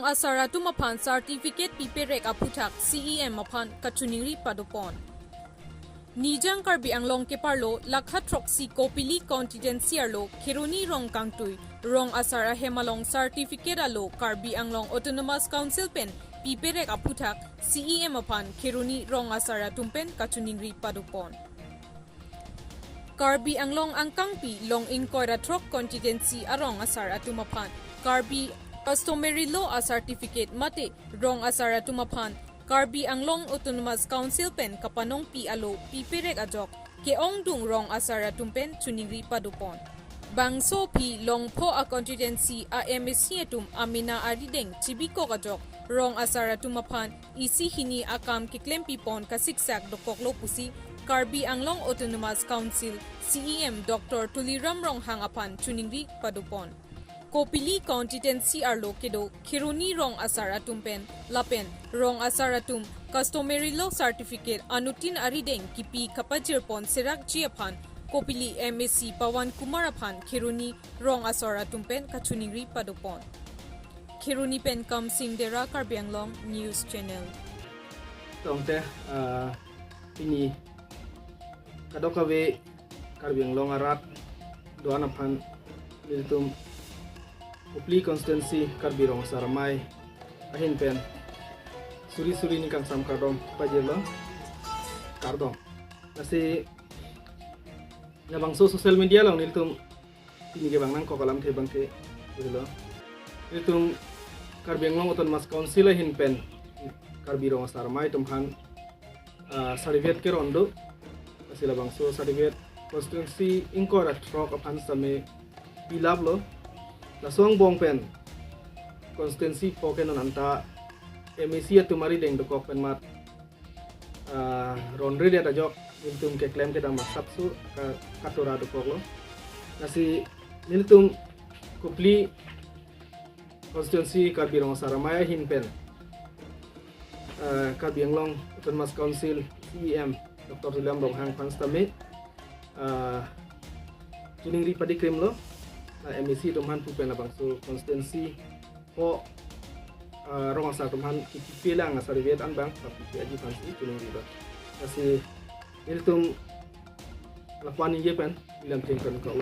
rong asara tumapan certificate piperek aputak CEM mapan kachuniri padopon. Nijang Karbi Anglong ke parlo lakhat troksi kopili constituency arlo Kiruni rong kangtui rong asara hemalong certificate alo Karbi Anglong Autonomous Council pen piperek aputak CEM mapan Kiruni rong asara tumpen kachuniri padopon. Karbi Anglong angkangpi long inkoira trok constituency arong asara tumapan Karbi customary law a certificate mate rong asara tumapan Karbi Anglong Autonomous Council pen kapanong pi alo piperek ajok keong dung rong asara tumpen chuningri padupon bangso pi long po a constituency a MSC etum amina arideng chibiko ajok rong asara tumapan isi hini akam kiklempi pon kasiksak dokoklo pusi Karbi Anglong Autonomous Council CEM Dr. Tuliram rong hangapan chuningri padupon Kopili constituency arlo kedo Kiruni rong asara tumpen lapen rong asara tum customary law certificate anutin arideng kipi kapajir pon serak jiapan Kopili MSC Pawan Kumarapan Kiruni rong asara tumpen kachuningri padopon Kiruni pen kam singdera Karbi Anglong News Channel Tongte ini kadokawe Karbi Anglong arat doanapan militum Upli constituency Karbi rong saramai ahin pen suri ni kang sam kardom pajelo kardom nasi nyabang sosial media long niltum ini ke bang nang ko kalam ke bang ke bilo niltum Karbi Anglong Autonomous Council ahin pen Karbi rong saramai tumhan certificate ke rondo sila bang so certificate constituency inkora trok apan same pilab lo Lasong bong pen konstituensi poken nanta emisi atu mari deng dokok pen mat ronre dia tajok intum ke klaim ke dang masap su katora dokok lo nasi niltum kupli konstituensi Karbi rong saramaya hin pen Karbi Anglong Autonomous Council CEM Dr. Tuliram rong hang panstame tuningri padi krim lo MSC tuman pupen abang so konstituensi po rong asar tuman kipilang asar rivet anbang tapi aji pansi tuning riba kasi iltum lapan ini pen ilam tingkan kau